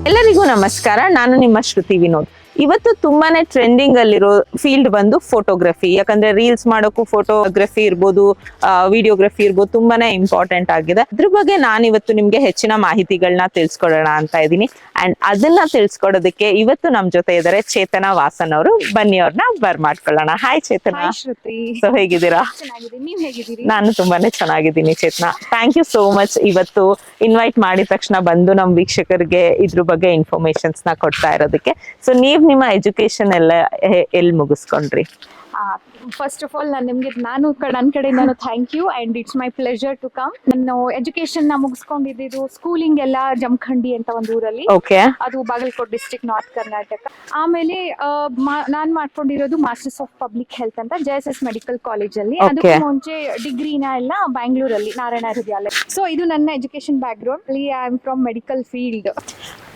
ಎಲ್ಲರಿಗೂ ನಮಸ್ಕಾರ. ನಾನು ನಿಮ್ಮ ಶ್ರುತಿ ವಿನೋದ್. ಇವತ್ತು ತುಂಬಾನೇ ಟ್ರೆಂಡಿಂಗ್ ಅಲ್ಲಿರೋ ಫೀಲ್ಡ್ ಬಂದು ಫೋಟೋಗ್ರಫಿ. ಯಾಕಂದ್ರೆ ರೀಲ್ಸ್ ಮಾಡೋಕ್ಕೂ ಫೋಟೋಗ್ರಫಿ ಇರ್ಬೋದು, ವಿಡಿಯೋಗ್ರಫಿ ಇರ್ಬೋದು, ತುಂಬಾನೇ ಇಂಪಾರ್ಟೆಂಟ್ ಆಗಿದೆ. ಅದ್ರ ಬಗ್ಗೆ ನಾನು ಇವತ್ತು ನಿಮ್ಗೆ ಹೆಚ್ಚಿನ ಮಾಹಿತಿಗಳನ್ನ ತಿಳ್ಸ್ಕೊಡೋಣ ಅಂತ ಇದ್ದೀನಿ. ಅಂಡ್ ಅದನ್ನ ತಿಳ್ಸ್ಕೊಡೋದಕ್ಕೆ ಇವತ್ತು ನಮ್ ಜೊತೆ ಇದ್ದಾರೆ ಚೇತನಾ ವಾಸನ್ ಅವರು. ಬನ್ನಿ ಅವ್ರನ್ನ ಬರ್ಮಾಡ್ಕೊಳ್ಳೋಣ. ಹಾಯ್ ಚೇತನಾ. ಸೊ ಹೇಗಿದ್ದೀರಾ? ನಾನು ತುಂಬಾನೇ ಚೆನ್ನಾಗಿದ್ದೀನಿ Chetana. Thank you so much ಇವತ್ತು ಇನ್ವೈಟ್ ಮಾಡಿದ ತಕ್ಷಣ ಬಂದು ನಮ್ ವೀಕ್ಷಕರಿಗೆ ಇದ್ರ ಬಗ್ಗೆ ಇನ್ಫಾರ್ಮೇಶನ್ಸ್ ನ ಕೊಡ್ತಾ ಇರೋದಕ್ಕೆ. ಸೊ ನೀವ್ ನಿಮ್ಮ ಎಜುಕೇಶನ್ ಎಲ್ಲ ಎಲ್ಲಿ ಮುಗಿಸ್ಕೊಂಡ್ರಿ? ಫಸ್ಟ್ ಆಫ್ ಆಲ್ ನನ್ನ ಕಡೆಯಿಂದಾನು thank you and it's my pleasure to come. ನಾನು ಎಜುಕೇಶನ್ ನ ಮುಗಿಸ್ಕೊಂಡಿದ್ದು ಸ್ಕೂಲಿಂಗ್ ಎಲ್ಲ ಜಮಖಂಡಿ ಅಂತ ಒಂದು ಊರಲ್ಲಿ, ಅದು ಬಾಗಲಕೋಟ್ ಡಿಸ್ಟ್ರಿಕ್ಟ್ ನಾರ್ತ್ ಕರ್ನಾಟಕ. ಆಮೇಲೆ ನಾನ್ ಮಾಡ್ಕೊಂಡಿರೋದು ಮಾಸ್ಟರ್ಸ್ ಆಫ್ ಪಬ್ಲಿಕ್ ಹೆಲ್ತ್ ಅಂತ JSS ಮೆಡಿಕಲ್ ಕಾಲೇಜ್ ಅಲ್ಲಿ. ಅದಕ್ಕೆ ಮುಂಚೆ ಡಿಗ್ರಿನ ಎಲ್ಲ ಬ್ಯಾಂಗ್ಳೂರಲ್ಲಿ ನಾರಾಯಣ ಹೃದಯಾಲಯ. ಸೊ ಇದು ನನ್ನ education back ground. I am from medical field.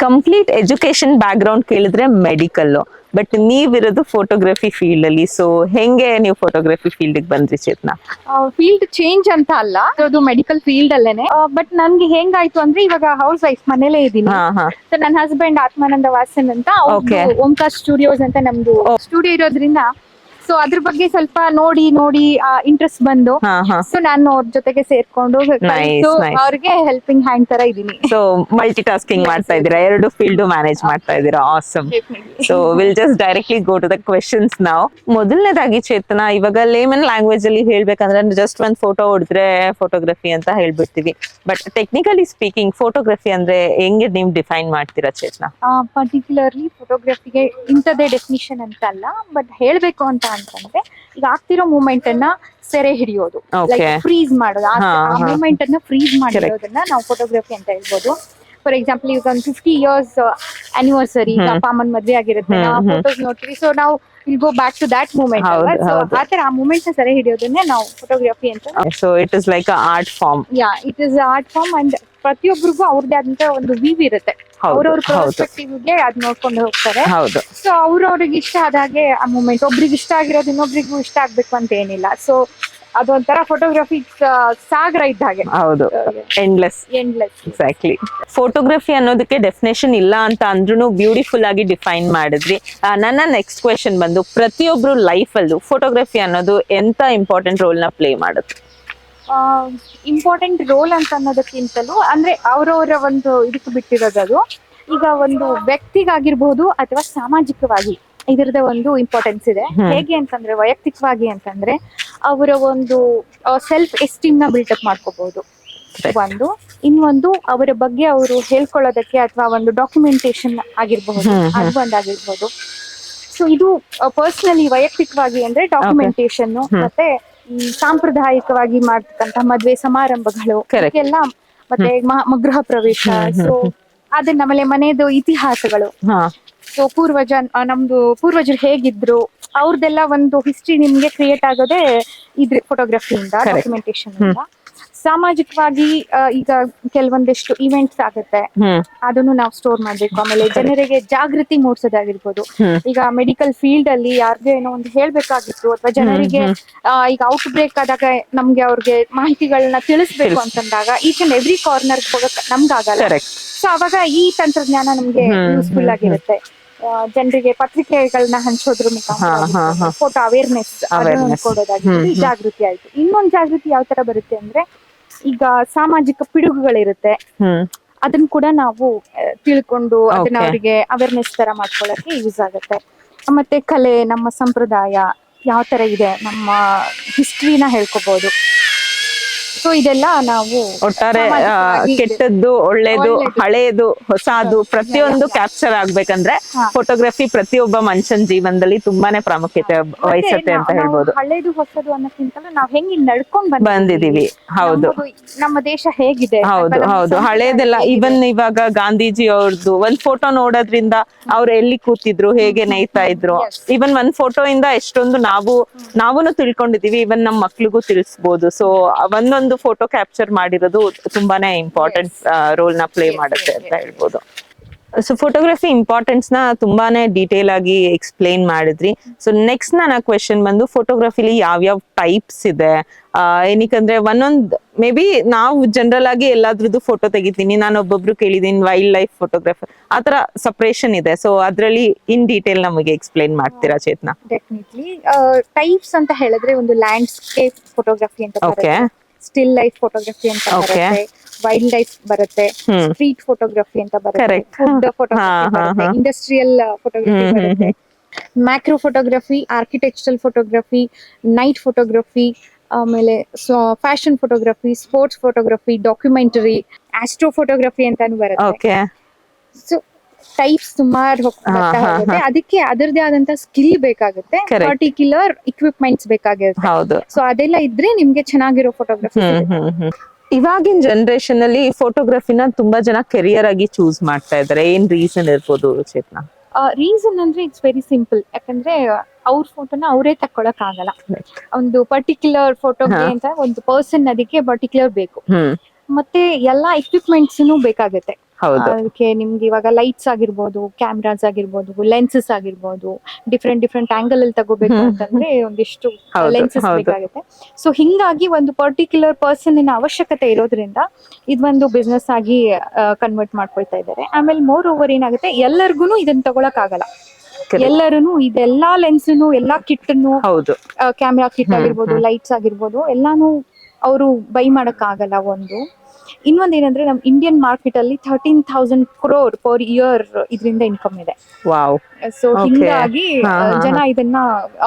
Complete education back ground ಕೇಳಿದ್ರೆ ಮೆಡಿಕಲ್, ಬಟ್ ನೀವಿರೋದು ಫೋಟೋಗ್ರಫಿ ಫೀಲ್ಡ್ ಅಲ್ಲಿ. ಸೊ ಹೆಂಗೆ ನೀವು ಫೋಟೋಗ್ರಫಿ ಫೀಲ್ಡ್ ಬಂದ್ರಿ ಚೇತನಾ? ಫೀಲ್ಡ್ ಚೇಂಜ್ ಅಂತ ಅಲ್ಲ, ಅದು ಮೆಡಿಕಲ್ ಫೀಲ್ಡ್ ಅಲ್ಲೇನೆ. ಬಟ್ ನನ್ಗೆ ಹೆಂಗಾಯ್ತು ಅಂದ್ರೆ, ಇವಾಗ ಹೌಸ್ ವೈಫ್ ಮನೇಲೆ ಇದ್ದೀನಿ. ಸೊ ನನ್ನ ಹಸ್ಬೆಂಡ್ ಆತ್ಮಾನಂದ ವಾಸನ್ ಅಂತ, ಓಂಕಾರ್ ಸ್ಟುಡಿಯೋಸ್ ಅಂತ ನಮ್ದು ಸ್ಟುಡಿಯೋ ಇರೋದ್ರಿಂದ ಸೊ ಅದ್ರ ಬಗ್ಗೆ ಸ್ವಲ್ಪ ನೋಡಿ ಇಂಟ್ರೆಸ್ಟ್ ಬಂದು ಸೊ ನಾನು ಅವ್ರ ಜೊತೆಗೆ ಸೇರ್ಕೊಂಡು ಅವ್ರಿಗೆ ಹೆಲ್ಪಿಂಗ್ ಹ್ಯಾಂಡ್ ತರ ಇದೀನಿ. ಸೊ ಮಲ್ಟಿ ಟಾಸ್ಕಿಂಗ್ ಮಾಡ್ತಾ ಇದ್ದೀರಾ, ಎರಡು ಫೀಲ್ಡ್ ಮ್ಯಾನೇಜ್ ಮಾಡ್ತಾ ಇದ್ದೀರಾ. Awesome. So will just directly go to the questions ನಾವು. ಮೊದಲನೇದಾಗಿ ಚೇತನಾ, ಇವಾಗ ಲೇಮನ್ ಲ್ಯಾಂಗ್ವೇಜ್ ಅಲ್ಲಿ ಹೇಳ್ಬೇಕಂದ್ರೆ ಜಸ್ಟ್ ಒಂದ್ ಫೋಟೋ ಹೊಡೆದ್ರೆ ಫೋಟೋಗ್ರಫಿ ಅಂತ ಹೇಳ್ಬಿಡ್ತೀವಿ. ಬಟ್ ಟೆಕ್ನಿಕಲಿ ಸ್ಪೀಕಿಂಗ್ ಫೋಟೋಗ್ರಫಿ ಅಂದ್ರೆ ಹೆಂಗೆ ನೀವು ಡಿಫೈನ್ ಮಾಡ್ತೀರಾ ಚೇತನಾ? ಪರ್ಟಿಕ್ಯುಲರ್ಲಿ ಫೋಟೋಗ್ರಫಿಗೆ ಇಂಥದೇ ಡೆಫಿನಿಷನ್ ಅಂತ ಅಲ್ಲ, ಬಟ್ ಹೇಳ್ಬೇಕು ಅಂತ ಅಂತಂದ್ರೆ ಈಗ ಆಗ್ತಿರೋ ಮೂಮೆಂಟ್ ಅನ್ನ ಸೆರೆ ಹಿಡಿಯೋದು, ಫ್ರೀಸ್ ಮಾಡೋದು. ಆ ಮೂಮೆಂಟ್ ಅನ್ನ ಫ್ರೀಸ್ ಮಾಡಿರೋದನ್ನ ನಾವು ಫೋಟೋಗ್ರಫಿ ಅಂತ ಹೇಳ್ಬೋದು. ಫಾರ್ ಎಕ್ಸಾಂಪಲ್, ಈಗ ಒಂದು 50 years ಆನಿವರ್ಸರಿ, ಅಪ್ಪ ಅಮ್ಮನ ಮದ್ವೆ ಆಗಿರುತ್ತೆ, ನಾವು ಫೋಟೋಸ್ ನೋಡ್ತೀವಿ. ಸೊ ನಾವು will go back to that moment. ಆತರ ಆ ಮೂಮೆಂಟ್ ನ ಸೆರೆ ಹಿಡಿಯೋದನ್ನೇ ನಾವು ಫೋಟೋಗ್ರಫಿ ಅಂತ. So it is like art form. It is art form. And ಪ್ರತಿಯೊಬ್ಬರಿಗೂ ಅವ್ರದ್ದೇ ಆದಂತ ಒಂದು ವ್ಯೂ ಇರುತ್ತೆ. ಅವ್ರವ್ರ ಪರ್ಸ್ಪೆಕ್ಟಿವ್ಗೆ ಅದ್ ನೋಡ್ಕೊಂಡು ಹೋಗ್ತಾರೆ. ಸೊ ಅವ್ರವ್ರಿಗೆ ಇಷ್ಟ ಆದಾಗೆ ಆ ಮೂಮೆಂಟ್, ಒಬ್ರಿಗೆ ಇಷ್ಟ ಆಗಿರೋದು ಇನ್ನೊಬ್ರಿಗೂ ಇಷ್ಟ ಆಗ್ಬೇಕು ಅಂತ ಏನಿಲ್ಲ. ಸೊ ಅದೊಂಥರ ಫೋಟೋಗ್ರಫಿ ಸಾಗರ ಇದ್ದ ಹಾಗೆ. ಹೌದು, ಎಂಡ್ಲೆಸ್. ಎಕ್ಸಾಕ್ಟ್ಲಿ. ಫೋಟೋಗ್ರಫಿ ಅನ್ನೋದಕ್ಕೆ ಡೆಫಿನೇಷನ್ ಇಲ್ಲ ಅಂತ ಅಂದ್ರೂ ಬ್ಯೂಟಿಫುಲ್ ಆಗಿ ಡಿಫೈನ್ ಮಾಡಿದ್ರಿ. ನನ್ನ ನೆಕ್ಸ್ಟ್ ಕ್ವೆಶನ್ ಬಂದು, ಪ್ರತಿಯೊಬ್ರು ಲೈಫ್ ಅಲ್ಲೂ ಫೋಟೋಗ್ರಫಿ ಅನ್ನೋದು ಎಂತ ಇಂಪಾರ್ಟೆಂಟ್ ರೋಲ್ ನ ಪ್ಲೇ ಮಾಡುತ್ತೆ? ಇಂಪಾರ್ಟೆಂಟ್ ರೋಲ್ ಅಂತ ಅನ್ನೋದಕ್ಕಿಂತಲೂ ಅಂದ್ರೆ ಅವರವರ ಒಂದು ಇದಕ್ಕೆ ಬಿಟ್ಟಿರೋದು. ಈಗ ಒಂದು ವ್ಯಕ್ತಿಗಾಗಿರ್ಬಹುದು ಅಥವಾ ಸಾಮಾಜಿಕವಾಗಿ ಇದರದ ಒಂದು ಇಂಪಾರ್ಟೆನ್ಸ್ ಇದೆ. ಹೇಗೆ ಅಂತಂದ್ರೆ, ವೈಯಕ್ತಿಕವಾಗಿ ಅಂತಂದ್ರೆ ಅವರ ಒಂದು ಸೆಲ್ಫ್ ಎಸ್ಟೀಮ್ ನ ಬಿಲ್ಡಪ್ ಮಾಡ್ಕೋಬಹುದು. ಒಂದು ಇನ್ನೊಂದು ಅವರ ಬಗ್ಗೆ ಅವರು ಹೇಳ್ಕೊಳ್ಳೋದಕ್ಕೆ ಅಥವಾ ಒಂದು ಡಾಕ್ಯುಮೆಂಟೇಶನ್ ಆಗಿರ್ಬಹುದು, ಅದು ಒಂದಾಗಿರ್ಬಹುದು. ಸೊ ಇದು ಪರ್ಸನಲಿ ವೈಯಕ್ತಿಕವಾಗಿ ಅಂದ್ರೆ ಡಾಕ್ಯುಮೆಂಟೇಶನ್, ಮತ್ತೆ ಸಾಂಪ್ರದಾಯಿಕವಾಗಿ ಮಾಡ್ತಕ್ಕಂತ ಮದ್ವೆ ಸಮಾರಂಭಗಳು ಎಲ್ಲ, ಮತ್ತೆ ಗೃಹ ಪ್ರವೇಶ. ಸೊ ಅದನ್ನ ಆಮೇಲೆ ಮನೆಯದು ಇತಿಹಾಸಗಳು. ಸೊ ನಮ್ದು ಪೂರ್ವಜರು ಹೇಗಿದ್ರು ಅವ್ರದ್ದೆಲ್ಲ ಒಂದು ಹಿಸ್ಟ್ರಿ ನಿಮ್ಗೆ ಕ್ರಿಯೇಟ್ ಆಗೋದೇ ಇದ್ರ ಫೋಟೋಗ್ರಫಿಯಿಂದ, ಡಾಕ್ಯುಮೆಂಟೇಶನ್ ಇಂದ. ಸಾಮಾಜಿಕವಾಗಿ ಈಗ ಕೆಲವೊಂದಿಷ್ಟು ಇವೆಂಟ್ಸ್ ಆಗುತ್ತೆ, ಅದನ್ನು ನಾವು ಸ್ಟೋರ್ ಮಾಡ್ಬೇಕು. ಆಮೇಲೆ ಜನರಿಗೆ ಜಾಗೃತಿ ಮೂಡಿಸೋದಾಗಿರ್ಬೋದು. ಈಗ ಮೆಡಿಕಲ್ ಫೀಲ್ಡ್ ಅಲ್ಲಿ ಯಾರಿಗೆ ಏನೋ ಒಂದು ಹೇಳ್ಬೇಕಾಗಿತ್ತು ಅಥವಾ ಜನರಿಗೆ ಈಗ ಔಟ್ ಬ್ರೇಕ್ ಆದಾಗ ನಮ್ಗೆ ಅವ್ರಿಗೆ ಮಾಹಿತಿಗಳನ್ನ ತಿಳಿಸ್ಬೇಕು ಅಂತಂದಾಗ ಈಚ್ ಅಂಡ್ ಎವ್ರಿ ಕಾರ್ನರ್ ಹೋಗಕ್ ನಮ್ಗಾಗಲ್ಲ. ಸೊ ಅವಾಗ ಈ ತಂತ್ರಜ್ಞಾನ ನಮ್ಗೆ ಯೂಸ್ಫುಲ್ ಆಗಿರುತ್ತೆ. ಜನರಿಗೆ ಪತ್ರಿಕೆಗಳನ್ನ ಹಂಚೋದ್ರ ಮುಖಾಂತರ ಫೋಟೋ ಅವೇರ್ನೆಸ್ ಕೊಡೋದಾಗಿರ್ಬೋದು, ಜಾಗೃತಿ ಆಯ್ತು. ಇನ್ನೊಂದು ಜಾಗೃತಿ ಯಾವ ತರ ಬರುತ್ತೆ ಅಂದ್ರೆ, ಈಗ ಸಾಮಾಜಿಕ ಪಿಡುಗುಗಳಿರುತ್ತೆ, ಅದನ್ನ ಕೂಡ ನಾವು ತಿಳ್ಕೊಂಡು ಅದನ್ನ ಅವರಿಗೆ ಅವೇರ್ನೆಸ್ ತರ ಮಾಡ್ಕೊಳ್ಳಕ್ಕೆ ಯೂಸ್ ಆಗುತ್ತೆ. ಮತ್ತೆ ಕಲೆ, ನಮ್ಮ ಸಂಪ್ರದಾಯ ಯಾವ ತರ ಇದೆ, ನಮ್ಮ ಹಿಸ್ಟ್ರಿನ ಹೇಳ್ಕೋಬಹುದು. ಸೊ ಇದೆಲ್ಲ ನಾವು ಒಟ್ಟಾರೆ ಕೆಟ್ಟದ್ದು, ಒಳ್ಳೇದು, ಹಳೇದು, ಹೊಸದು ಪ್ರತಿಯೊಂದು ಕ್ಯಾಪ್ಚರ್ ಆಗ್ಬೇಕಂದ್ರೆ ಫೋಟೋಗ್ರಫಿ ಪ್ರತಿಯೊಬ್ಬ ಮನುಷ್ಯನ ಜೀವನದಲ್ಲಿ ತುಂಬಾನೇ ಪ್ರಾಮುಖ್ಯತೆ ವಹಿಸುತ್ತೆ ಅಂತ ಹೇಳ್ಬೋದು. ಹಳೇದು ಹೊಸದು ಅನ್ನೋಕ್ಕಿಂತಲೂ ನಾವ್ ಹೆಂಗ್ ನಡ್ಕೊಂಡ್ ಬಂದಿದೀವಿ. ಹೌದು, ನಮ್ಮ ದೇಶ ಹೇಗಿದೆ. ಹೌದು. ಹಳೇದೆಲ್ಲ ಇವನ್ ಇವಾಗ ಗಾಂಧೀಜಿ ಅವ್ರದ್ದು ಒಂದ್ ಫೋಟೋ ನೋಡೋದ್ರಿಂದ ಅವ್ರು ಎಲ್ಲಿ ಕೂತಿದ್ರು, ಹೇಗೆ ನೇಯ್ತಾ ಇದ್ರು, ಇವನ್ ಒಂದ್ ಫೋಟೋ ಇಂದ ಎಷ್ಟೊಂದು ನಾವೂನು ತಿಳ್ಕೊಂಡಿದೀವಿ. ಇವನ್ ನಮ್ ಮಕ್ಳಿಗೂ ತಿಳಿಸ್ಬೋದು. ಸೊ ಒಂದೊಂದು ಫೋಟೋ ಕ್ಯಾಪ್ಚರ್ ಮಾಡಿರೋದು ತುಂಬಾನೇ ಇಂಪಾರ್ಟೆಂಟ್ ರೋಲ್ ನ ಪ್ಲೇ ಮಾಡುತ್ತೆ ಅಂತ ಹೇಳ್ಬೋದು. ಸೊ ಫೋಟೋಗ್ರಫಿ ಇಂಪಾರ್ಟೆನ್ಸ್ ನ ತುಂಬಾನೇ ಡೀಟೇಲ್ ಆಗಿ ಎಕ್ಸ್ಪ್ಲೈನ್ ಮಾಡಿದ್ರಿ. ಸೊ ನೆಕ್ಸ್ಟ್ ನನ್ನ ಕ್ವೆಶನ್ ಬಂದು ಫೋಟೋಗ್ರಫಿಲಿ ಯಾವ್ಯಾವ ಟೈಪ್ಸ್ ಇದೆ, ಏನಕ್ಕಂದ್ರೆ ಒಂದೊಂದ್ ಮೇ ಬಿ ನಾವು ಜನರಲ್ ಆಗಿ ಎಲ್ಲಾದ್ರದ್ದು ಫೋಟೋ ತೆಗಿತೀನಿ, ನಾನು ಒಬ್ಬೊಬ್ರು ಕೇಳಿದೀನಿ ವೈಲ್ಡ್ ಲೈಫ್ ಫೋಟೋಗ್ರಫರ್ ಆತರ ಸಪರೇಷನ್ ಇದೆ. ಸೊ ಅದ್ರಲ್ಲಿ ಇನ್ ಡೀಟೇಲ್ ನಮಗೆ ಎಕ್ಸ್ಪ್ಲೈನ್ ಮಾಡ್ತೀರಾ ಚೇತನಾ? ಡೆಫಿನೆಟ್ಲಿ ಟೈಪ್ಸ್ ಅಂತ ಹೇಳಿದ್ರೆ ಒಂದು ಲ್ಯಾಂಡ್ಸ್ಕೇಪ್ ಫೋಟೋಗ್ರಫಿ ಅಂತ ಓಕೆ. ಬರುತ್ತೆ, ಸ್ಟಿಲ್ ಲೈಫ್ ಫೋಟೋಗ್ರಫಿ ಅಂತ Okay. ಬರುತ್ತೆ, ವೈಲ್ಡ್ ಲೈಫ್ ಬರುತ್ತೆ, ಹ್ಮ್. ಸ್ಟ್ರೀಟ್ ಫೋಟೋಗ್ರಫಿ ಅಂತ ಬರುತ್ತೆ, Correct. ಫುಡ್ ಹಾ, ಫೋಟೋಗ್ರಫಿ ಹಾ, ಬರುತ್ತೆ, ಹಾ. ಇಂಡಸ್ಟ್ರಿಯಲ್ ಫೋಟೋಗ್ರಫಿ ಹ್ಮ್, ಹ್ಮ್, ಬರುತ್ತೆ, macro photography, architectural photography, night photography, ಆಮೇಲೆ fashion photography, sports photography, documentary, astro photography ಅಂತಾನು ಬರುತ್ತೆ. ಓಕೆ. ಸೊ ಟೈಪ್ಸ್ ಸುಮಾರು ಬರ್ತಾ ಹಾ, ಹೋಗುತ್ತೆ. ಹಾ. ಅದಕ್ಕೆ ಅದರದೇ ಆದಂತ ಸ್ಕಿಲ್ ಬೇಕಾಗುತ್ತೆ, Correct. ಪರ್ಟಿಕ್ಯುಲರ್ ಇಕ್ವಿಪ್ಮೆಂಟ್ಸ್ ಬೇಕಾಗಿರುತ್ತೆ. ಹೌದು. ಸೊ ಅದೆಲ್ಲ ಇದ್ರೆ ನಿಮ್ಗೆ ಚೆನ್ನಾಗಿರೋ ಫೋಟೋಗ್ರಫಿ ಇವಾಗಿನ ಜನರೇಷನ್ ಅಲ್ಲಿ ಫೋಟೋಗ್ರಫಿನ ತುಂಬಾ ಜನ ಕೆರಿಯರ್ ಆಗಿ ಚೂಸ್ ಮಾಡ್ತಾ ಇದಾರೆ. ಏನ್ ರೀಸನ್ ಇರ್ಬೋದು ಚೇತನಾ? ರೀಸನ್ ಅಂದ್ರೆ ಇಟ್ಸ್ ವೆರಿ ಸಿಂಪಲ್. ಯಾಕಂದ್ರೆ ಅವ್ರ ಫೋಟೋನ ಅವರೇ ತಕ್ಕೊಳಕ್ ಆಗಲ್ಲ. ಒಂದು ಪರ್ಟಿಕ್ಯುಲರ್ ಫೋಟೋಗೆ ಹಾ. ಅಂತ ಒಂದು ಪರ್ಸನ್ ಅದಕ್ಕೆ ಪರ್ಟಿಕ್ಯುಲರ್ ಬೇಕು. ಹ್ಮ್. ಮತ್ತೆ ಎಲ್ಲಾ ಎಕ್ವಿಪ್ಮೆಂಟ್ಸ್ ಬೇಕಾಗುತ್ತೆ. ಹೌದು. ಅದಕ್ಕೆ ನಿಮ್ಗೆ ಇವಾಗ ಲೈಟ್ಸ್ ಆಗಿರ್ಬೋದು, ಕ್ಯಾಮ್ರಾಸ್ ಆಗಿರ್ಬೋದು, ಲೆನ್ಸಸ್ ಆಗಿರ್ಬೋದು, ಡಿಫ್ರೆಂಟ್ ಆಂಗಲ್ ಅಲ್ಲಿ ತಗೋಬೇಕು ಅಂತಂದ್ರೆ ಒಂದಿಷ್ಟು ಹೌದು, ಲೆನ್ಸಸ್ ಹೌದು. ಬೇಕಾಗುತ್ತೆ. ಸೊ ಹಿಂಗಾಗಿ ಒಂದು ಪರ್ಟಿಕ್ಯುಲರ್ ಪರ್ಸನ್ ಅವಶ್ಯಕತೆ ಇರೋದ್ರಿಂದ ಇದೊಂದು ಬಿಸ್ನೆಸ್ ಆಗಿ ಕನ್ವರ್ಟ್ ಮಾಡ್ಕೊಳ್ತಾ ಇದ್ದಾರೆ. ಆಮೇಲೆ ಮೋರ್ ಓವರ್ ಏನಾಗುತ್ತೆ, ಎಲ್ಲರಿಗೂ ಇದನ್ನ ತಗೊಳಕ್ ಆಗಲ್ಲ. Correct. ಎಲ್ಲರೂ ಇದೆಲ್ಲಾ ಲೆನ್ಸ್ನು ಎಲ್ಲಾ ಕಿಟ್ನು, ಹೌದು. ಕ್ಯಾಮ್ರಾ ಕಿಟ್ ಹ್ಮ್, ಆಗಿರ್ಬೋದು, ಹ್ಮ್. ಲೈಟ್ಸ್ ಆಗಿರ್ಬೋದು, ಎಲ್ಲಾನು ಅವರು ಬೈ ಮಾಡಕ್ ಆಗಲ್ಲ. ಇನ್ನೊಂದ್ ಏನಂದ್ರೆ ನಮ್ ಇಂಡಿಯನ್ ಮಾರ್ಕೆಟ್ ಅಲ್ಲಿ 13,000 crore ಪರ್ ಇಯರ್ ಇದರಿಂದ ಇನ್ಕಮ್ ಇದೆ. ವಾವ್. So Okay. ಹಿಂಗಾಗಿ ಹಾ, ಹಾ, ಜನ ಹಾ. ಇದನ್ನ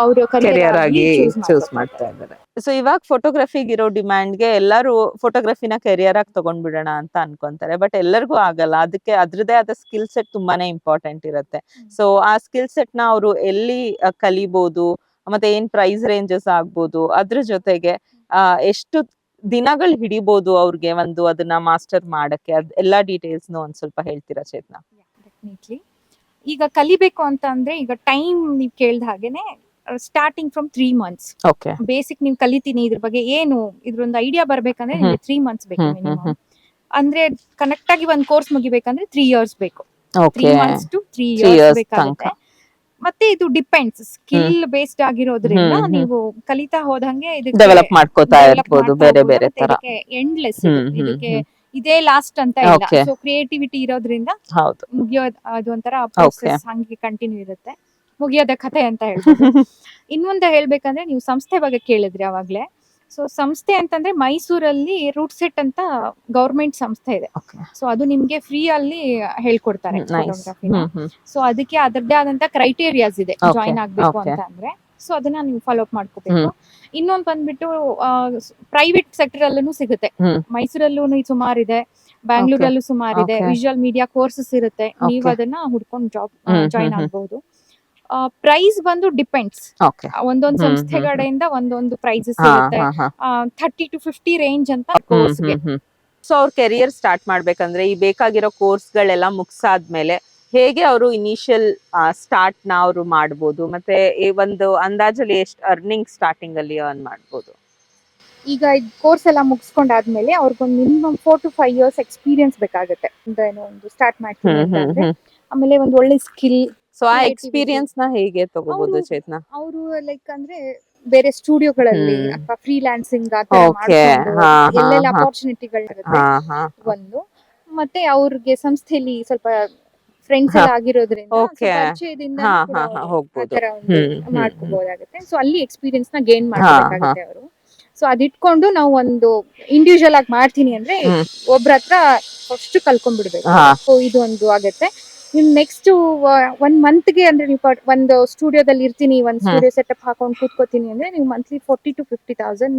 ಅವ್ರ ಕೆರಿಯರ್ ಕರಿಯರ್ ಆಗಿ ಆಗಿ ಚೂಸ್ ಮಾಡ್ತಾ ಇದ್ದಾರೆ. ಸೊ ಇವಾಗ ಫೋಟೋಗ್ರಫಿಗೆ ಇರೋ ಡಿಮ್ಯಾಂಡ್ಗೆ ಎಲ್ಲರೂ ಫೋಟೋಗ್ರಫಿನ ಕೆರಿಯರ್ ಆಗಿ ತಗೊಂಡ್ಬಿಡೋಣ ಅಂತ ಅನ್ಕೊಂತಾರೆ. ಬಟ್ ಎಲ್ಲರಿಗೂ ಆಗಲ್ಲ. ಅದಕ್ಕೆ ಅದ್ರದೇ ಆದ ಸ್ಕಿಲ್ ಸೆಟ್ ತುಂಬಾನೇ ಇಂಪಾರ್ಟೆಂಟ್ ಇರುತ್ತೆ. ಸೊ ಆ ಸ್ಕಿಲ್ ಸೆಟ್ ನ ಅವರು ಎಲ್ಲಿ ಕಲಿಬಹುದು, ಮತ್ತೆ ಏನ್ ಪ್ರೈಸ್ ರೇಂಜಸ್ ಆಗ್ಬೋದು, ಅದ್ರ ಜೊತೆಗೆ ಎಷ್ಟು ದಿನಗಳು ಹಿಡಿಬಹುದು ಅವ್ರಿಗೆ ಒಂದು ಅದನ್ನ ಮಾಸ್ಟರ್ ಮಾಡಕ್ಕೆ, ಎಲ್ಲಾ ಡೀಟೇಲ್ಸ್ ಒಂದ್ ಸ್ವಲ್ಪ ಹೇಳ್ತೀರಾ ಚೇತನಾ? ಡೆಫಿನೆಟ್ಲಿ. ಈಗ ಕಲಿಬೇಕು ಅಂತ ಅಂದ್ರೆ ಈಗ ಟೈಮ್ ನೀವ್ ಕೇಳ್ದ ಹಾಗೇನೆ starting from 3 months okay. Basic ನೀವು ಕಲಿತೀನಿ ಇದ್ರ ಬಗ್ಗೆ ಏನು ಇದ್ರೊಂದು ಐಡಿಯಾ ಬರ್ಬೇಕಂದ್ರೆ ನಿಮ್ಗೆ 3 months ಬೇಕು ಮಿನಿಮಮ್. ಅಂದ್ರೆ ಕನೆಕ್ಟ್ ಆಗಿ ಒಂದ್ ಕೋರ್ಸ್ ಮುಗಿಬೇಕಂದ್ರೆ 3 years ಬೇಕು. 3 months to 3 years ಬೇಕಾಗುತ್ತೆ. ಮತ್ತೆ ಇದು ಡಿಪೆಂಡ್ಸ್, ಸ್ಕಿಲ್ ಬೇಸ್ಡ್ ಆಗಿರೋದ್ರಿಂದ ನೀವು ಕಲಿತಾ ಹೋದಂಗೆ ಡೆವಲಪ್ ಮಾಡ್ಕೋತಾ ಇರ್ಬೋದು ಬೇರೆ ಬೇರೆ ತರ. ಎಂಡ್ಲೆಸ್ ಇದಕ್ಕೆ ಇದೇ ಲಾಸ್ಟ್ ಅಂತ ಇಲ್ಲ. Okay. ಸೊ ಕ್ರಿಯೇಟಿವಿಟಿ ಇರೋದ್ರಿಂದ ಹೌದು. ಮುಗಿಯೋದ್ ಅದು ಒಂಥರ ಪ್ರೋಸೆಸ್ ಹಂಗೆ ಕಂಟಿನ್ಯೂ ಇರುತ್ತೆ, ಮುಗಿಯೋದ ಕಥೆ ಅಂತ ಹೇಳ್ಬೋದು. ಇನ್ನೊಂದು ಹೇಳ್ಬೇಕಂದ್ರೆ ನೀವು ಸಂಸ್ಥೆ ಬಗ್ಗೆ ಕೇಳಿದ್ರಿ ಅವಾಗ್ಲೇ. ಸೊ ಸಂಸ್ಥೆ ಅಂತಂದ್ರೆ ಮೈಸೂರಲ್ಲಿ ರೂಟ್ ಸೆಟ್ ಅಂತ ಗವರ್ಮೆಂಟ್ ಸಂಸ್ಥೆ ಇದೆ. ಸೊ ಅದು ನಿಮ್ಗೆ ಫ್ರೀ ಅಲ್ಲಿ ಹೇಳ್ಕೊಡ್ತಾರೆ ಫೋಟೋಗ್ರಫಿನ. ಸೊ ಅದಕ್ಕೆ ಅದರದ್ದೇ ಆದಂತ ಕ್ರೈಟೇರಿಯಾಸ್ ಇದೆ ಜಾಯಿನ್ ಆಗ್ಬೇಕು ಅಂತ ಅಂದ್ರೆ. ಸೊ ಅದನ್ನ ನೀವು ಫಾಲೋ ಅಪ್ ಮಾಡ್ಕೋಬೇಕು. ಇನ್ನೊಂದು ಬಂದ್ಬಿಟ್ಟು ಪ್ರೈವೇಟ್ ಸೆಕ್ಟರ್ ಅಲ್ಲೂ ಸಿಗುತ್ತೆ. ಮೈಸೂರಲ್ಲೂ ಸುಮಾರು ಇದೆ, ಬ್ಯಾಂಗ್ಳೂರಲ್ಲೂ ಸುಮಾರು ಇದೆ. ವಿಜುವಲ್ ಮೀಡಿಯಾ ಕೋರ್ಸಸ್ ಇರುತ್ತೆ, ನೀವು ಅದನ್ನ ಹುಡ್ಕೊಂಡು ಜಾಯಿನ್ ಆಗ್ಬಹುದು. ಪ್ರೈಸ್ ಬಂದು ಡಿಪೆಂಡ್ಸ್, ಒಂದೊಂದು ಸಂಸ್ಥೆ ಕಡೆಯಿಂದ ಒಂದೊಂದು ಪ್ರೈಸಸ್ ಇರುತ್ತೆ. 30 to 50 ರೇಂಜ್ ಅಂತ ಕೋರ್ಸ್ಗೆ. ಸೊ ಅವ್ರ ಕೆರಿಯರ್ ಸ್ಟಾರ್ಟ್ ಮಾಡ್ಬೇಕಂದ್ರೆ ಈ ಬೇಕಾಗಿರೋ ಕೋರ್ಸ್ ಗಳೆಲ್ಲ ಮುಗ್ಸಾದ್ಮೇಲೆ ಹೇಗೆ ಅವರು ಇನಿಷಿಯಲ್ ಸ್ಟಾರ್ಟ್ ನ ಅವರು ಮಾಡ್ಬೋದು, ಮತ್ತೆ ಈ ಒಂದು ಅಂದಾಜಲ್ಲಿ ಎಷ್ಟು ಅರ್ನಿಂಗ್ ಸ್ಟಾರ್ಟಿಂಗ್ ಅಲ್ಲಿ ಅರ್ನ್ ಮಾಡ್ಬೋದು? ಈಗ ಕೋರ್ಸ್ ಎಲ್ಲ ಮುಗಿಸ್ಕೊಂಡಾದ್ಮೇಲೆ ಅವ್ರಿಗೊಂದು ಮಿನಿಮಮ್ 4 to 5 years ಎಕ್ಸ್ಪೀರಿಯನ್ಸ್ ಬೇಕಾಗುತ್ತೆ. ಒಂದು ಸ್ಟಾರ್ಟ್ ಮಾಡ್ತೀನಿ ಅಂತಂದ್ರೆ ಆಮೇಲೆ ಒಂದು ಒಳ್ಳೆ ಸ್ಕಿಲ್. ಸೊ ಆ ಎಕ್ಸ್ಪೀರಿಯನ್ಸ್ ನ ಹೇಗೆ ತಗೋಬಹುದು ಚೇತನಾ? ಅವರು ಲೈಕ್ ಅಂದ್ರೆ ಬೇರೆ ಸ್ಟುಡಿಯೋಗಳಲ್ಲಿ ಅಥವಾ ಫ್ರೀಲಾನ್ಸಿಂಗ್ ಆತರ ಎಲ್ಲೆಲ್ಲ ಅಪರ್ಚುನಿಟಿಗಳಿರುತ್ತೆ ಒಂದು. ಮತ್ತೆ ಅವ್ರಿಗೆ ಸಂಸ್ಥೆಯಲ್ಲಿ ಸ್ವಲ್ಪ ಫ್ರೆಂಡ್ಸ್ ಎಲ್ಲ ಆಗಿರೋದ್ರಿಂದ ಪರಿಚಯದಿಂದ ಮಾಡ್ಕೋಬಹುದಾಗುತ್ತೆ. ಸೊ ಅಲ್ಲಿ ಎಕ್ಸ್ಪೀರಿಯನ್ಸ್ ನ ಗೇನ್ ಮಾಡ್ಬೇಕಾಗುತ್ತೆ ಅವರು. ಸೊ ಅದಿಟ್ಕೊಂಡು ನಾವು ಒಂದು ಇಂಡಿವಿಜುವಲ್ ಆಗಿ ಮಾಡ್ತೀನಿ ಅಂದ್ರೆ ಒಬ್ರ ಹತ್ರ ಫಸ್ಟ್ ಕಲ್ಕೊಂಡ್ಬಿಡ್ಬೇಕು. ಸೊ ಇದು ಒಂದು ಆಗತ್ತೆ. ನಿಮ್ ನೆಕ್ಸ್ಟ್ 1 month ಗೆ ಅಂದ್ರೆ ನೀವು ಒಂದು ಸ್ಟುಡಿಯೋದಲ್ಲಿ ಇರ್ತೀನಿ, ಒಂದು ಸ್ಟುಡಿಯೋ ಸೆಟಪ್ ಹಾಕೊಂಡು ಕೂತ್ಕೋತೀನಿ ಅಂದ್ರೆ ನೀವು ಮಂತ್ಲಿ 40 to 50,000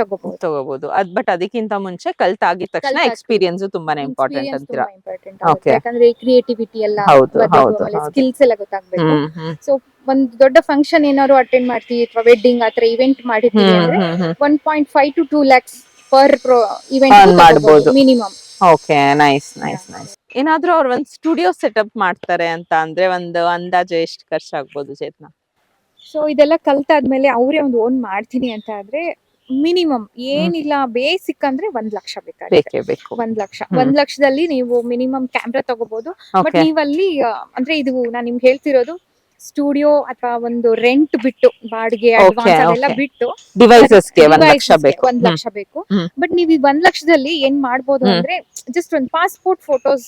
ತಗೋಬಹುದು. ಬಟ್ ಅದಕ್ಕಿಂತ ಮುಂಚೆ ಕಲ್ತಾಗಿದ ತಕ್ಷಣ ಎಕ್ಸ್ಪೀರಿಯನ್ಸ್ ತುಂಬಾನೇ ಇಂಪಾರ್ಟೆಂಟ್ ಅಂತೀರಾ? ಯಾಕಂದ್ರೆ ಕ್ರಿಯೇಟಿವಿಟಿ ಎಲ್ಲ ಸ್ಕಿಲ್ಸ್ ಎಲ್ಲ ಗೊತ್ತಾಗ್ಬೇಕು. ಸೊ ಒಂದ್ ದೊಡ್ಡ ಫಂಕ್ಷನ್ ಏನಾದ್ರು ಅಟೆಂಡ್ ಮಾಡ್ತೀವಿ ಅಥವಾ ವೆಡ್ಡಿಂಗ್ ಆತರ ಇವೆಂಟ್ ಮಾಡಿರ್ತೀವಿ ಅಂದ್ರೆ 1.5 to 2 lakhs ಪರ್ ಇವೆಂಟ್ ಮಾಡಬಹುದು ಮಿನಿಮಮ್. Okay, nice. ಏನಾದ್ರೂ ಅವ್ರು ಒಂದ್ ಸ್ಟುಡಿಯೋ ಸೆಟಪ್ ಮಾಡ್ತಾರೆ ಅಂತ ಅಂದ್ರೆ ಒಂದು ಅಂದಾಜು ಎಷ್ಟು ಖರ್ಚಾಗ್ಬೋದು ಚೇತನಾ? ಸೊ ಇದೆಲ್ಲ ಕಲ್ತಾದ್ಮೇಲೆ ಅವರೇ ಒಂದು ಓನ್ ಮಾಡ್ತೀನಿ ಅಂತ ಆದ್ರೆ ಮಿನಿಮಮ್ ಏನಿಲ್ಲ ಬೇಸಿಕ್ ಅಂದ್ರೆ 1 ಲಕ್ಷ ಬೇಕಾಗುತ್ತೆ. ಬೇಕೇ ಬೇಕು. 1 ಲಕ್ಷ 1 ಲಕ್ಷದಲ್ಲಿ ನೀವು ಮಿನಿಮಮ್ ಕ್ಯಾಮ್ರಾ ತಗೋಬಹುದು. ಬಟ್ ಓಕೆ ನೀವಲ್ಲಿ ಅಂದ್ರೆ ಇದು ನಾನು ನಿಮ್ಗೆ ಹೇಳ್ತಿರೋದು ಸ್ಟುಡಿಯೋ ಅಥವಾ ಒಂದು ರೆಂಟ್ ಬಿಟ್ಟು ಬಾಡಿಗೆ Okay, ಅಡ್ವಾನ್ಸ್ ಅದೆಲ್ಲ okay. ಬಿಟ್ಟು ಡಿವೈಸಸ್ಗೆ 1 ಲಕ್ಷ devices ಗೆ ಬೇಕು. 1 ಲಕ್ಷ ಬೇಕು. ಹ್ಮ್. ಬಟ್ ನೀವು ಈ 1 ಲಕ್ಷದಲ್ಲಿ ಏನ್ ಮಾಡ್ಬೋದು ಅಂದ್ರೆ ಜಸ್ಟ್ ಒಂದು ಪಾಸ್ಪೋರ್ಟ್ ಫೋಟೋಸ್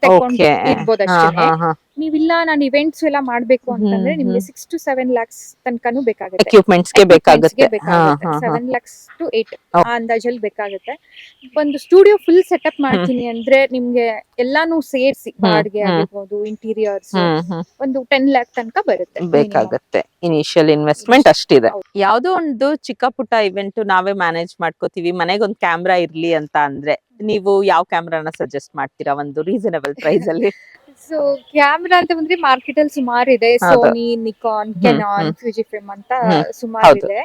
ತಕೊಂಡು ಓಕೆ. ಇರ್ಬೋದು ಅಷ್ಟೇ. ನೀವಿಲ್ಲ ನಾನು ಇವೆಂಟ್ಸ್ ಎಲ್ಲ ಮಾಡ್ಬೇಕು ಅಂತಂದ್ರೆ ನಿಮ್ಗೆ 6 to 7 lakhs ತನಕನೂ ಬೇಕಾಗುತ್ತೆ. ಎಕ್ವಿಪ್ಮೆಂಟ್ಸ್ಗೆ ಬೇಕಾಗುತ್ತೆ. ಬೇಕಾಗುತ್ತೆ 7 lakhs to 8 ಆ ಅಂದಾಜಲ್ಲಿ ಬೇಕಾಗುತ್ತೆ. ಒಂದು ಸ್ಟುಡಿಯೋ ಫುಲ್ ಸೆಟಪ್ ಮಾಡ್ತೀನಿ ಅಂದ್ರೆ ನಿಮ್ಗೆ ಎಲ್ಲಾನು ಸೇರಿಸಿ ಬಾಡಿಗೆ ಆಗಿರ್ಬೋದು ಇಂಟೀರಿಯರ್ಸ್ ಒಂದು 10 lakh ತನಕ ಬರುತ್ತೆ minimum. ಬೇಕಾಗುತ್ತೆ. ಇನಿಷಿಯಲ್ ಇನ್ವೆಸ್ಟ್ಮೆಂಟ್ ಅಷ್ಟಿದೆ. ಯಾವ್ದೋ ಒಂದು ಚಿಕ್ಕ ಪುಟ್ಟ ಇವೆಂಟ್ ನಾವೇ ಮ್ಯಾನೇಜ್ ಮಾಡ್ಕೋತೀವಿ, ಮನೆಗೊಂದು ಕ್ಯಾಮ್ರಾ ಇರ್ಲಿ ಅಂತ ಅಂದ್ರೆ ನೀವು ಯಾವ ಕ್ಯಾಮ್ರಾನ ಸಜೆಸ್ಟ್ ಮಾಡ್ತೀರಾ ಒಂದು ರೀಸನಬಲ್ ಪ್ರೈಸ್ ಅಲ್ಲಿ? ಸೊ ಕ್ಯಾಮ್ರಾ ಅಂತ ಬಂದ್ರೆ ಮಾರ್ಕೆಟ್ ಅಲ್ಲಿ ಸುಮಾರು ಇದೆ. ಹೌದು. ಸೋನಿ, ನಿಕಾನ್, ಕೆನಾನ್, ಫ್ಯೂಜಿಫಿಲ್ಮ್ ಅಂತ ಸುಮಾರು ಹೌದು. ಇದೆ.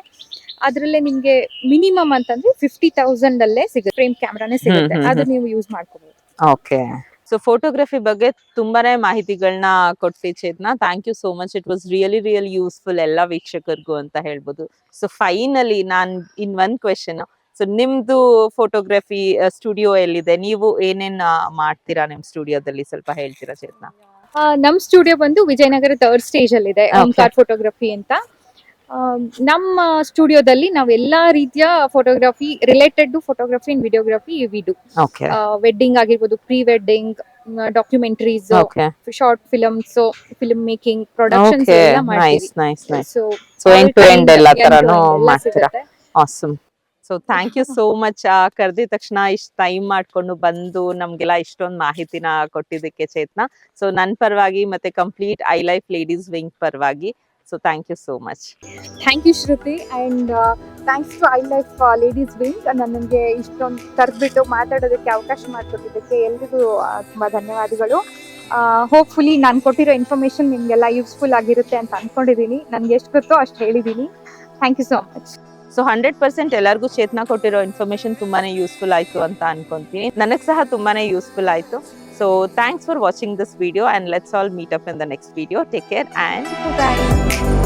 ಅದ್ರಲ್ಲೇ ನಿಮ್ಗೆ ಮಿನಿಮಮ್ ಅಂತಂದ್ರೆ 50,000 ಅಲ್ಲೇ ಸಿಗುತ್ತೆ. ಫ್ರೇಮ್ ಕ್ಯಾಮ್ರಾನೇ ಸಿಗುತ್ತೆ. ಅದು ನೀವು ಯೂಸ್ ಮಾಡ್ಕೋಬಹುದು. ಓಕೆ. ಸೊ ಫೋಟೋಗ್ರಫಿ ಬಗ್ಗೆ ತುಂಬಾನೇ ಮಾಹಿತಿಗಳನ್ನ ಕೊಟ್ಟಿ Chetana, thank you so much. It was really useful ಎಲ್ಲ ವೀಕ್ಷಕರಿಗೂ ಅಂತ ಹೇಳ್ಬೋದು. ಸೊ ಫೈನಲಿ ನಾನ್ ಇನ್ ಒನ್ ಕ್ವೆಶನ್, ಸೊ ನಿಮ್ದು ಫೋಟೋಗ್ರಫಿ ಸ್ಟುಡಿಯೋ ಎಲ್ಲಿದೆ, ನೀವು ಏನೇನ್ ಮಾಡ್ತೀರಾ ನಿಮ್ ಸ್ಟುಡಿಯೋದಲ್ಲಿ ಸ್ವಲ್ಪ ಹೇಳ್ತೀರಾ ಚೇತನಾ? ನಮ್ ಸ್ಟುಡಿಯೋ ಬಂದು ವಿಜಯನಗರ 3rd ಸ್ಟೇಜ್ ಅಲ್ಲಿ ಇದೆ, Okay. ಓಂಕಾರ್ ಫೋಟೋಗ್ರಫಿ ಅಂತ. ನಮ್ಮ ಸ್ಟುಡಿಯೋದಲ್ಲಿ ನಾವು ಎಲ್ಲಾ ರೀತಿಯ photography related photography and videography ವಿಡು. ಓಕೆ. ವೆಡ್ಡಿಂಗ್ ಆಗಿರ್ಬೋದು, pre wedding, documentaries, okay. Short films, film making, productions okay. ಎಲ್ಲ ನೈಸ್ ಮಾಡ್ತೀವಿ. Nice nice. So so end to end ಎಲ್ಲ ತರನು ಮಾಡ್ತೀರಾ? ಸಿಗುತ್ತೆ. Awesome. So thank you so much. ಕರೆದಿದ ತಕ್ಷಣ ಇಷ್ಟು ಟೈಮ್ ಮಾಡ್ಕೊಂಡು ಬಂದು ನಮ್ಗೆಲ್ಲ ಇಷ್ಟೊಂದು ಮಾಹಿತಿನ ಕೊಟ್ಟಿದ್ದಕ್ಕೆ ಚೇತನಾ. ಸೊ ನನ್ನ ಪರವಾಗಿ ಮತ್ತೆ complete I life ladies wing ಪರವಾಗಿ so thank you so much. Thank you Shruti, and thanks to I life ladies wing ನನಗೆ ಇಷ್ಟೊಂದು ಕರೆದ್ಬಿಟ್ಟು ಮಾತಾಡೋದಕ್ಕೆ ಅವಕಾಶ ಮಾಡಿಕೊಟ್ಟಿದ್ದಕ್ಕೆ ಎಲ್ರಿಗೂ ತುಂಬಾ ಧನ್ಯವಾದಗಳು. ಹೋಪ್ಫುಲಿ ನಾನು ಕೊಟ್ಟಿರೋ ಇನ್ಫಾರ್ಮೇಶನ್ ನಿಮ್ಗೆಲ್ಲ ಯೂಸ್ಫುಲ್ ಆಗಿರುತ್ತೆ ಅಂತ ಅನ್ಕೊಂಡಿದ್ದೀನಿ. ನನ್ಗೆ ಎಷ್ಟು ಗೊತ್ತೋ ಅಷ್ಟು ಹೇಳಿದ್ದೀನಿ. Thank you so much. So 100% ಎಲ್ಲರಿಗೂ ಚೇತನಾ ಕೊಟ್ಟಿರೋ ಇನ್ಫಾರ್ಮೇಶನ್ ತುಂಬಾನೇ ಯೂಸ್ಫುಲ್ ಆಯ್ತು ಅಂತ ಅನ್ಕೊಂತೀನಿ. ನನಗ್ ಸಹ ತುಂಬಾನೇ ಯೂಸ್ಫುಲ್ ಆಯ್ತು. So thanks for watching this video and let's all meet up in the next video. Take care and Bye.